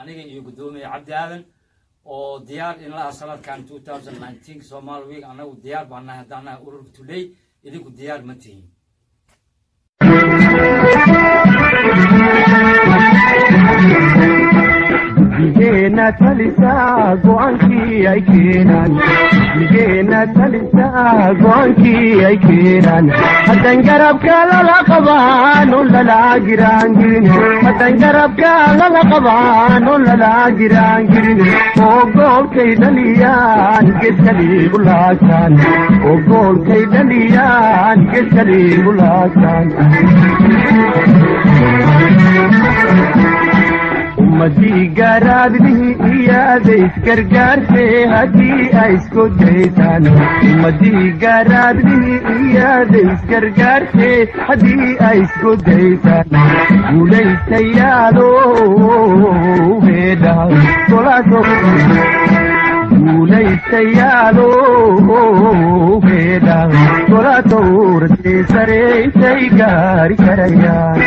aniga iyo gudoomiye Cabdi Aadan oo diyaar in la sanadkan 2019 Somali Week anagu diyaar baan nahay hadana ururka Today idinku diyaar ma tihiin Digena talisa go'anki ay keenan Digena talisa go'anki ay keenan hadan garabka la qabaan la girangin hadan garabka la qabaan la girangin oo goolkay dhaliyaan gedkali ulaasan oo goolkay dhaliyaan gedkali ulaasan ummadi garaadni iyada isgargaarte haddii ay isku daytaan ummadi garaadni iyada isgargaarte haddii ay isku daytaan guulaystayaalo heedha tolaso guulaystayaalo heedha tolaso urte sare intay gaari karayaan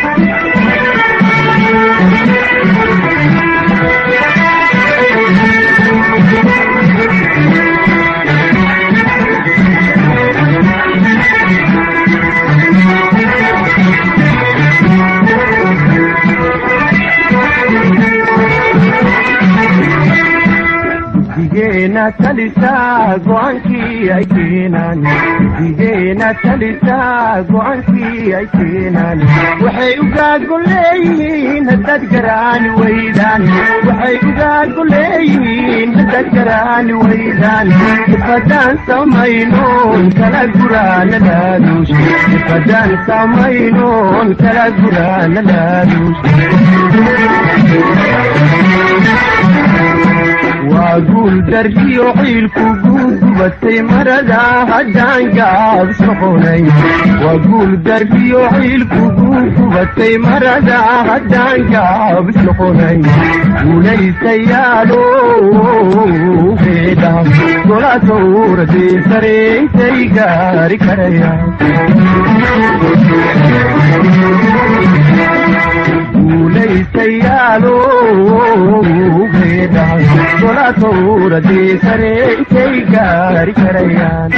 Digena talisa go'anki ay keenan Digena talisa go'anki ay keenan waxay uga goleeyihiin hadad garaan weydaan waxay uga goleeyihiin hadad garaan weydaan fadaan samaynoon kala guraan laaluush fadaan samaynoon kala guraan laaluush وأقول درجي وحيلك وقوبتي مردا هدان قاب سخوني وأقول درجي وحيلك وقوبتي مردا هدان قاب سخوني وليس يالو فيدا ولا تور دي سري تيقاري كريا وليس يالو فيدا ولا تور دي سري تيقاري كريان